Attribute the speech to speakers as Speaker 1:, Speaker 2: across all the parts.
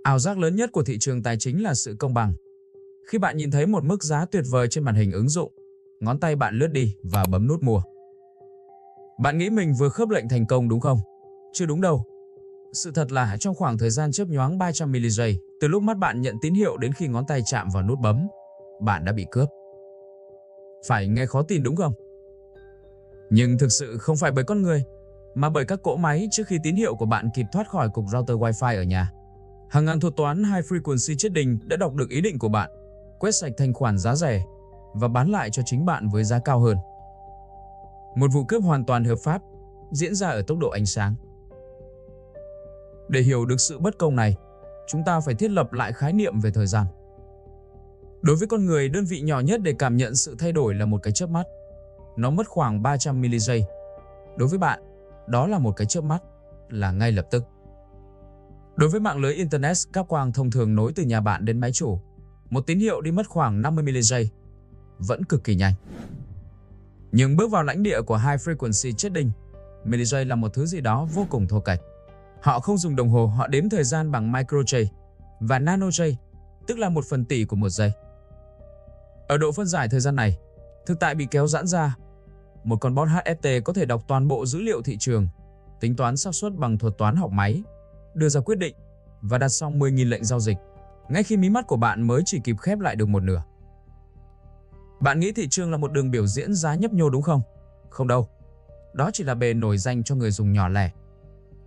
Speaker 1: Ảo giác lớn nhất của thị trường tài chính là sự công bằng. Khi bạn nhìn thấy một mức giá tuyệt vời trên màn hình ứng dụng, ngón tay bạn lướt đi và bấm nút mua. Bạn nghĩ mình vừa khớp lệnh thành công đúng không? Chưa đúng đâu. Sự thật là trong khoảng thời gian chớp nhoáng 300 ms, từ lúc mắt bạn nhận tín hiệu đến khi ngón tay chạm vào nút bấm, bạn đã bị cướp. Phải nghe khó tin đúng không? Nhưng thực sự không phải bởi con người, mà bởi các cỗ máy trước khi tín hiệu của bạn kịp thoát khỏi cục router Wi-Fi ở nhà. Hàng ngàn thuật toán High Frequency Trading đã đọc được ý định của bạn, quét sạch thanh khoản giá rẻ và bán lại cho chính bạn với giá cao hơn. Một vụ cướp hoàn toàn hợp pháp diễn ra ở tốc độ ánh sáng. Để hiểu được sự bất công này, chúng ta phải thiết lập lại khái niệm về thời gian. Đối với con người, đơn vị nhỏ nhất để cảm nhận sự thay đổi là một cái chớp mắt. Nó mất khoảng 300 ms. Đối với bạn, đó là một cái chớp mắt, là ngay lập tức. Đối với mạng lưới Internet cáp quang thông thường nối từ nhà bạn đến máy chủ, một tín hiệu đi mất khoảng 50 ms, vẫn cực kỳ nhanh. Nhưng bước vào lãnh địa của High Frequency Trading, ms là một thứ gì đó vô cùng thô kệch. Họ không dùng đồng hồ, họ đếm thời gian bằng microgiây và nanogiây, tức là 1/1000 của một giây. Ở độ phân giải thời gian này, thực tại bị kéo giãn ra. Một con bot HFT có thể đọc toàn bộ dữ liệu thị trường, tính toán xác suất bằng thuật toán học máy, đưa ra quyết định và đặt xong 10.000 lệnh giao dịch, ngay khi mí mắt của bạn mới chỉ kịp khép lại được một nửa. Bạn nghĩ thị trường là một đường biểu diễn giá nhấp nhô đúng không? Không đâu. Đó chỉ là bề nổi danh cho người dùng nhỏ lẻ.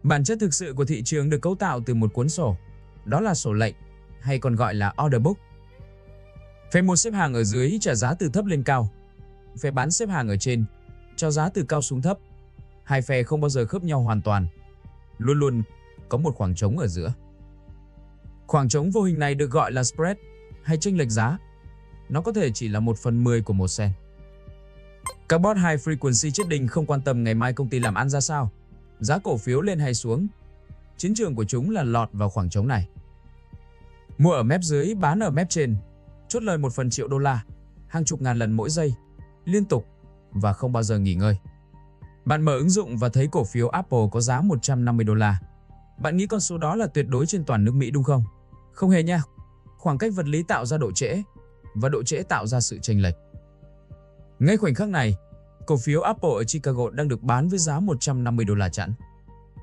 Speaker 1: Bản chất thực sự của thị trường được cấu tạo từ một cuốn sổ, đó là sổ lệnh, hay còn gọi là order book. Phe mua xếp hàng ở dưới trả giá từ thấp lên cao. Phe bán xếp hàng ở trên, cho giá từ cao xuống thấp. Hai phe không bao giờ khớp nhau hoàn toàn. Luôn luôn có một khoảng trống ở giữa. Khoảng trống vô hình này được gọi là spread hay chênh lệch giá. Nó có thể chỉ là 1/10 của một cent. Các bot High Frequency Trading không quan tâm ngày mai công ty làm ăn ra sao, giá cổ phiếu lên hay xuống. Chiến trường của chúng là lọt vào khoảng trống này. Mua ở mép dưới, bán ở mép trên, chốt lời $1,000,000, hàng chục ngàn lần mỗi giây, liên tục và không bao giờ nghỉ ngơi. Bạn mở ứng dụng và thấy cổ phiếu Apple có giá $150. Bạn nghĩ con số đó là tuyệt đối trên toàn nước Mỹ đúng không? Không hề nha. Khoảng cách vật lý tạo ra độ trễ và độ trễ tạo ra sự chênh lệch. Ngay khoảnh khắc này, cổ phiếu Apple ở Chicago đang được bán với giá $150 chẵn.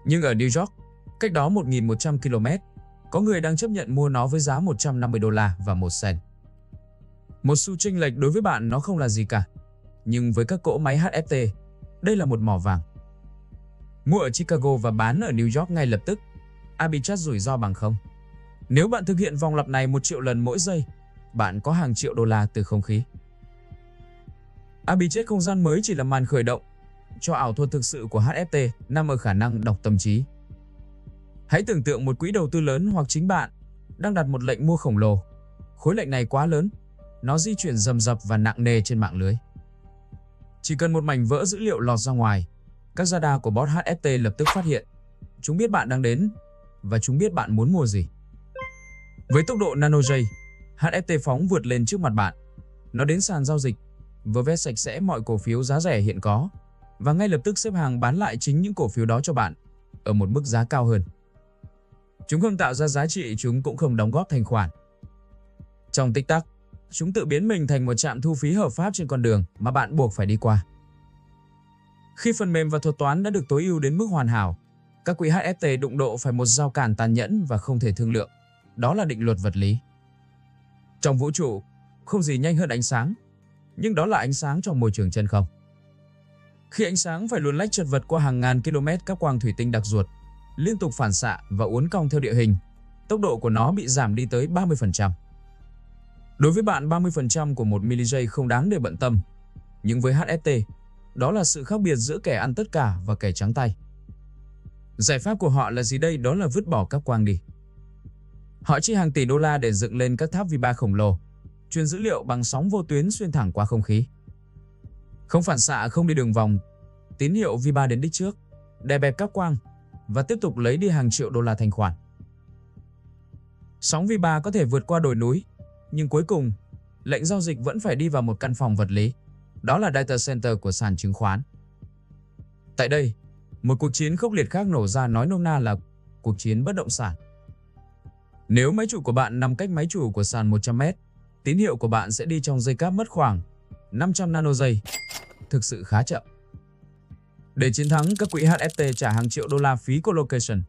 Speaker 1: Nhưng ở New York, cách đó 1.100 km, có người đang chấp nhận mua nó với giá $150 và 1 cent. Một xu chênh lệch đối với bạn nó không là gì cả. Nhưng với các cỗ máy HFT, đây là một mỏ vàng. Mua ở Chicago và bán ở New York ngay lập tức, arbitrage rủi ro bằng không. Nếu bạn thực hiện vòng lặp này 1 triệu lần mỗi giây, bạn có hàng triệu đô la từ không khí. Arbitrage không gian mới chỉ là màn khởi động cho ảo thuật thực sự của HFT nằm ở khả năng đọc tâm trí. Hãy tưởng tượng một quỹ đầu tư lớn hoặc chính bạn đang đặt một lệnh mua khổng lồ. Khối lệnh này quá lớn, nó di chuyển rầm rập và nặng nề trên mạng lưới. Chỉ cần một mảnh vỡ dữ liệu lọt ra ngoài, các radar của bot HFT lập tức phát hiện. Chúng biết bạn đang đến và chúng biết bạn muốn mua gì. Với tốc độ nanogiây, HFT phóng vượt lên trước mặt bạn. Nó đến sàn giao dịch, vơ vét sạch sẽ mọi cổ phiếu giá rẻ hiện có và ngay lập tức xếp hàng bán lại chính những cổ phiếu đó cho bạn ở một mức giá cao hơn. Chúng không tạo ra giá trị, chúng cũng không đóng góp thành khoản. Trong tích tắc, chúng tự biến mình thành một trạm thu phí hợp pháp trên con đường mà bạn buộc phải đi qua. Khi phần mềm và thuật toán đã được tối ưu đến mức hoàn hảo, các quỹ HFT đụng độ phải một rào cản tàn nhẫn và không thể thương lượng. Đó là định luật vật lý. Trong vũ trụ, không gì nhanh hơn ánh sáng, nhưng đó là ánh sáng trong môi trường chân không. Khi ánh sáng phải luồn lách chật vật qua hàng ngàn km cáp quang thủy tinh đặc ruột, liên tục phản xạ và uốn cong theo địa hình, tốc độ của nó bị giảm đi tới 30%. Đối với bạn, 30% của 1 ms không đáng để bận tâm, nhưng với HFT, đó là sự khác biệt giữa kẻ ăn tất cả và kẻ trắng tay. Giải pháp của họ là gì đây? Đó là vứt bỏ cáp quang đi. Họ chi hàng tỷ đô la để dựng lên các tháp V3 khổng lồ, truyền dữ liệu bằng sóng vô tuyến xuyên thẳng qua không khí. Không phản xạ, không đi đường vòng, tín hiệu V3 đến đích trước, đè bẹp cáp quang và tiếp tục lấy đi hàng triệu đô la thanh khoản. Sóng V3 có thể vượt qua đồi núi, nhưng cuối cùng, lệnh giao dịch vẫn phải đi vào một căn phòng vật lý. Đó là data center của sàn chứng khoán. Tại đây, một cuộc chiến khốc liệt khác nổ ra, nói nôm na là cuộc chiến bất động sản. Nếu máy chủ của bạn nằm cách máy chủ của sàn 100m, tín hiệu của bạn sẽ đi trong dây cáp mất khoảng 500 nanogiây, thực sự khá chậm. Để chiến thắng, các quỹ HFT trả hàng triệu đô la phí colocation.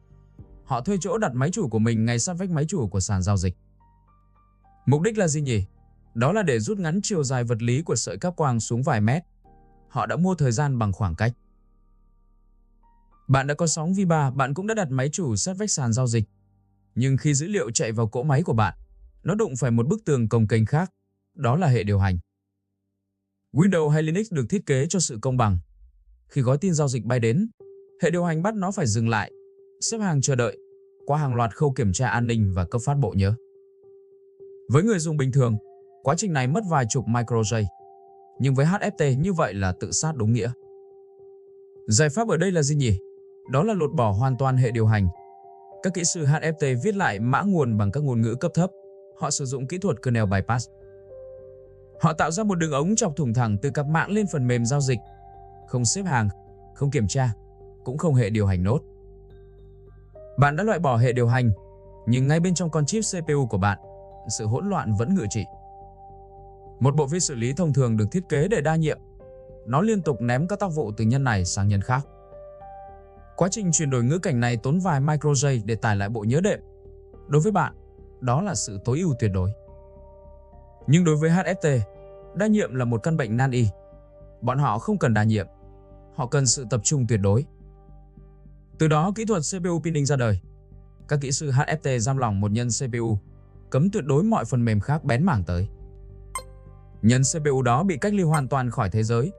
Speaker 1: Họ thuê chỗ đặt máy chủ của mình ngay sát vách máy chủ của sàn giao dịch. Mục đích là gì nhỉ? Đó là để rút ngắn chiều dài vật lý của sợi cáp quang xuống vài mét. Họ đã mua thời gian bằng khoảng cách. Bạn đã có sóng V3, bạn cũng đã đặt máy chủ sát vách sàn giao dịch. Nhưng khi dữ liệu chạy vào cỗ máy của bạn, nó đụng phải một bức tường cồng kềnh khác, đó là hệ điều hành. Windows hay Linux được thiết kế cho sự công bằng. Khi gói tin giao dịch bay đến, hệ điều hành bắt nó phải dừng lại, xếp hàng chờ đợi, qua hàng loạt khâu kiểm tra an ninh và cấp phát bộ nhớ. Với người dùng bình thường, quá trình này mất vài chục microgiây. Nhưng với HFT như vậy là tự sát đúng nghĩa. Giải pháp ở đây là gì nhỉ? Đó là lột bỏ hoàn toàn hệ điều hành. Các kỹ sư HFT viết lại mã nguồn bằng các ngôn ngữ cấp thấp. Họ sử dụng kỹ thuật kernel bypass. Họ tạo ra một đường ống chọc thủng thẳng từ cặp mạng lên phần mềm giao dịch. Không xếp hàng, không kiểm tra, cũng không hệ điều hành nốt. Bạn đã loại bỏ hệ điều hành, nhưng ngay bên trong con chip CPU của bạn, sự hỗn loạn vẫn ngự trị. Một bộ vi xử lý thông thường được thiết kế để đa nhiệm. Nó liên tục ném các tác vụ từ nhân này sang nhân khác. Quá trình chuyển đổi ngữ cảnh này tốn vài microgiây để tải lại bộ nhớ đệm. Đối với bạn, đó là sự tối ưu tuyệt đối. Nhưng đối với HFT, đa nhiệm là một căn bệnh nan y. Bọn họ không cần đa nhiệm, họ cần sự tập trung tuyệt đối. Từ đó kỹ thuật CPU pinning ra đời. Các kỹ sư HFT giam lỏng một nhân CPU, cấm tuyệt đối mọi phần mềm khác bén mảng tới. Nhân CPU đó bị cách ly hoàn toàn khỏi thế giới,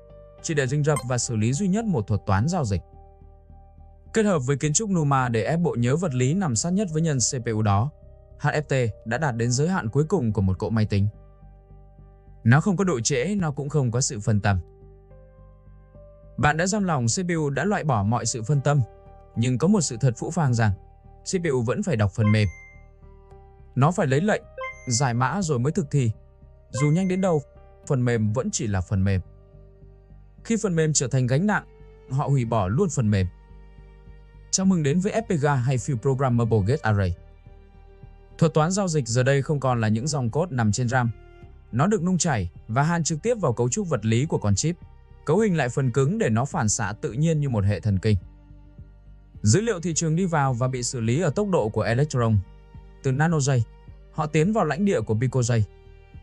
Speaker 1: chỉ để rình rập và xử lý duy nhất một thuật toán giao dịch. Kết hợp với kiến trúc NUMA để ép bộ nhớ vật lý nằm sát nhất với nhân CPU đó, HFT đã đạt đến giới hạn cuối cùng của một cỗ máy tính. Nó không có độ trễ, nó cũng không có sự phân tâm. Bạn đã giam lỏng CPU, đã loại bỏ mọi sự phân tâm, nhưng có một sự thật phũ phàng rằng CPU vẫn phải đọc phần mềm. Nó phải lấy lệnh, giải mã rồi mới thực thi. Dù nhanh đến đâu, phần mềm vẫn chỉ là phần mềm. Khi phần mềm trở thành gánh nặng, họ hủy bỏ luôn phần mềm. Chào mừng đến với FPGA hay Field Programmable Gate Array. Thuật toán giao dịch giờ đây không còn là những dòng code nằm trên RAM. Nó được nung chảy và hàn trực tiếp vào cấu trúc vật lý của con chip, cấu hình lại phần cứng để nó phản xạ tự nhiên như một hệ thần kinh. Dữ liệu thị trường đi vào và bị xử lý ở tốc độ của electron. Từ nanogiây, họ tiến vào lãnh địa của picogiây.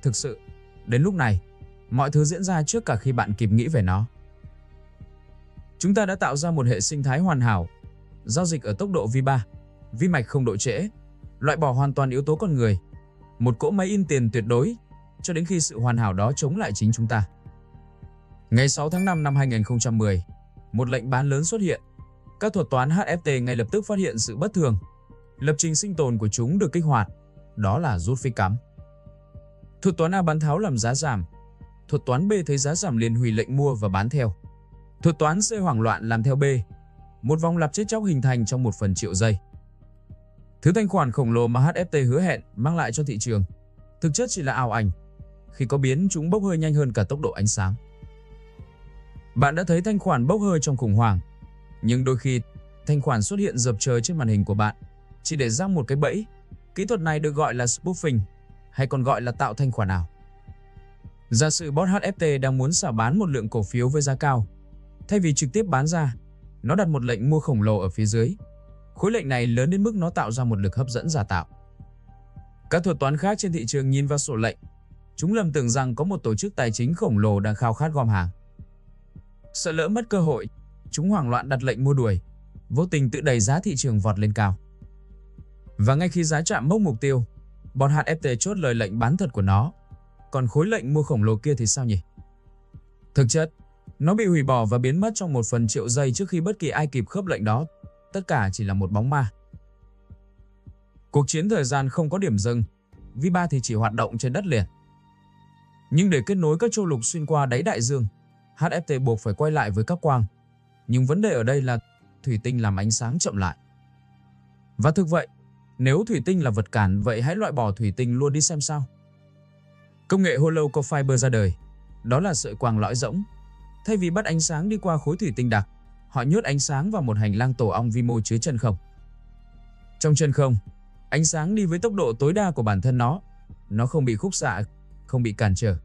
Speaker 1: Thực sự, đến lúc này, mọi thứ diễn ra trước cả khi bạn kịp nghĩ về nó. Chúng ta đã tạo ra một hệ sinh thái hoàn hảo, giao dịch ở tốc độ V3, vi mạch không độ trễ, loại bỏ hoàn toàn yếu tố con người, một cỗ máy in tiền tuyệt đối, cho đến khi sự hoàn hảo đó chống lại chính chúng ta. Ngày 6 tháng 5 năm 2010, một lệnh bán lớn xuất hiện. Các thuật toán HFT ngay lập tức phát hiện sự bất thường. Lập trình sinh tồn của chúng được kích hoạt, đó là rút phích cắm. Thuật toán A bán tháo làm giá giảm. Thuật toán B thấy giá giảm liền hủy lệnh mua và bán theo. Thuật toán C hoảng loạn làm theo B. Một vòng lặp chết chóc hình thành trong 1/1000 giây. Thứ thanh khoản khổng lồ mà HFT hứa hẹn mang lại cho thị trường, thực chất chỉ là ảo ảnh. Khi có biến, chúng bốc hơi nhanh hơn cả tốc độ ánh sáng. Bạn đã thấy thanh khoản bốc hơi trong khủng hoảng, nhưng đôi khi thanh khoản xuất hiện dập trời trên màn hình của bạn, chỉ để răng một cái bẫy. Kỹ thuật này được gọi là spoofing, hay còn gọi là tạo thanh khoản ảo. Giả sử bot HFT đang muốn xả bán một lượng cổ phiếu với giá cao. Thay vì trực tiếp bán ra, nó đặt một lệnh mua khổng lồ ở phía dưới. Khối lệnh này lớn đến mức nó tạo ra một lực hấp dẫn giả tạo. Các thuật toán khác trên thị trường nhìn vào sổ lệnh, chúng lầm tưởng rằng có một tổ chức tài chính khổng lồ đang khao khát gom hàng. Sợ lỡ mất cơ hội, chúng hoảng loạn đặt lệnh mua đuổi, vô tình tự đẩy giá thị trường vọt lên cao. Và ngay khi giá chạm mốc mục tiêu, bot HFT chốt lời lệnh bán thật của nó. Còn khối lệnh mua khổng lồ kia thì sao nhỉ? Thực chất, nó bị hủy bỏ và biến mất trong 1/1000 giây trước khi bất kỳ ai kịp khớp lệnh đó. Tất cả chỉ là một bóng ma. Cuộc chiến thời gian không có điểm dừng, V3 thì chỉ hoạt động trên đất liền. Nhưng để kết nối các châu lục xuyên qua đáy đại dương, HFT buộc phải quay lại với các quang. Nhưng vấn đề ở đây là thủy tinh làm ánh sáng chậm lại. Và thực vậy, nếu thủy tinh là vật cản, vậy hãy loại bỏ thủy tinh luôn đi xem sao. Công nghệ Hollow Core Fiber ra đời. Đó là sợi quang lõi rỗng. Thay vì bắt ánh sáng đi qua khối thủy tinh đặc, họ nhốt ánh sáng vào một hành lang tổ ong vi mô chứa chân không. Trong chân không, Ánh sáng đi với tốc độ tối đa của bản thân nó không bị khúc xạ, không bị cản trở.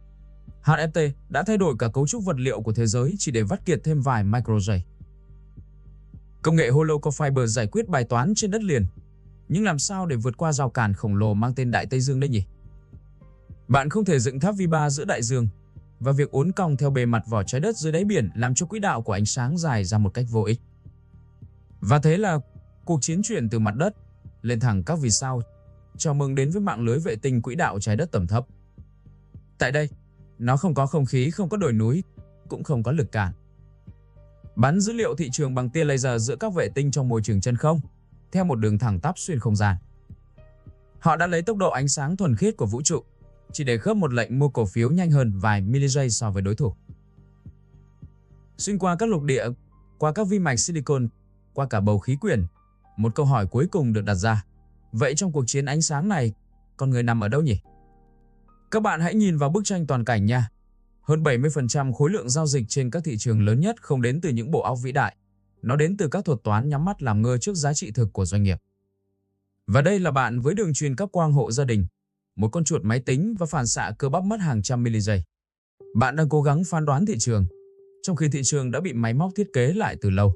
Speaker 1: HFT đã thay đổi cả cấu trúc vật liệu của thế giới chỉ để vắt kiệt thêm vài micro giây. Công nghệ Hollow Core Fiber giải quyết bài toán trên đất liền. Nhưng làm sao để vượt qua rào cản khổng lồ mang tên Đại Tây Dương đây nhỉ? Bạn không thể dựng tháp V3 giữa đại dương, và việc uốn cong theo bề mặt vỏ trái đất dưới đáy biển làm cho quỹ đạo của ánh sáng dài ra một cách vô ích. Và thế là cuộc chiến chuyển từ mặt đất lên thẳng các vì sao. Chào mừng đến với mạng lưới vệ tinh quỹ đạo trái đất tầm thấp. Tại đây, nó không có không khí, không có đồi núi, cũng không có lực cản. Bắn dữ liệu thị trường bằng tia laser giữa các vệ tinh trong môi trường chân không, theo một đường thẳng tắp xuyên không gian. Họ đã lấy tốc độ ánh sáng thuần khiết của vũ trụ, chỉ để khớp một lệnh mua cổ phiếu nhanh hơn vài miligiây so với đối thủ. Xuyên qua các lục địa, qua các vi mạch silicon, qua cả bầu khí quyển, một câu hỏi cuối cùng được đặt ra. Vậy trong cuộc chiến ánh sáng này, con người nằm ở đâu nhỉ? Các bạn hãy nhìn vào bức tranh toàn cảnh nha. Hơn 70% khối lượng giao dịch trên các thị trường lớn nhất không đến từ những bộ óc vĩ đại. Nó đến từ các thuật toán nhắm mắt làm ngơ trước giá trị thực của doanh nghiệp. Và đây là bạn với đường truyền cáp quang hộ gia đình, một con chuột máy tính và phản xạ cơ bắp mất hàng trăm miligiây. Bạn đang cố gắng phán đoán thị trường, trong khi thị trường đã bị máy móc thiết kế lại từ lâu.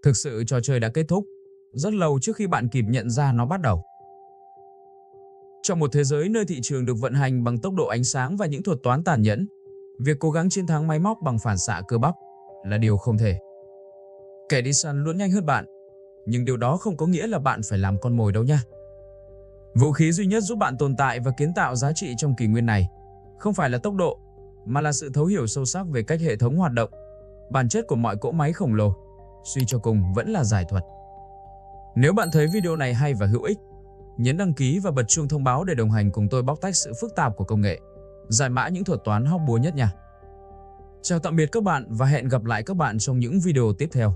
Speaker 1: Thực sự trò chơi đã kết thúc, rất lâu trước khi bạn kịp nhận ra nó bắt đầu. Trong một thế giới nơi thị trường được vận hành bằng tốc độ ánh sáng và những thuật toán tàn nhẫn, việc cố gắng chiến thắng máy móc bằng phản xạ cơ bắp là điều không thể. Kẻ đi săn luôn nhanh hơn bạn, nhưng điều đó không có nghĩa là bạn phải làm con mồi đâu nha. Vũ khí duy nhất giúp bạn tồn tại và kiến tạo giá trị trong kỷ nguyên này không phải là tốc độ, mà là sự thấu hiểu sâu sắc về cách hệ thống hoạt động. Bản chất của mọi cỗ máy khổng lồ, suy cho cùng vẫn là giải thuật. Nếu bạn thấy video này hay và hữu ích, nhấn đăng ký và bật chuông thông báo để đồng hành cùng tôi bóc tách sự phức tạp của công nghệ, giải mã những thuật toán hóc búa nhất nha. Chào tạm biệt các bạn và hẹn gặp lại các bạn trong những video tiếp theo.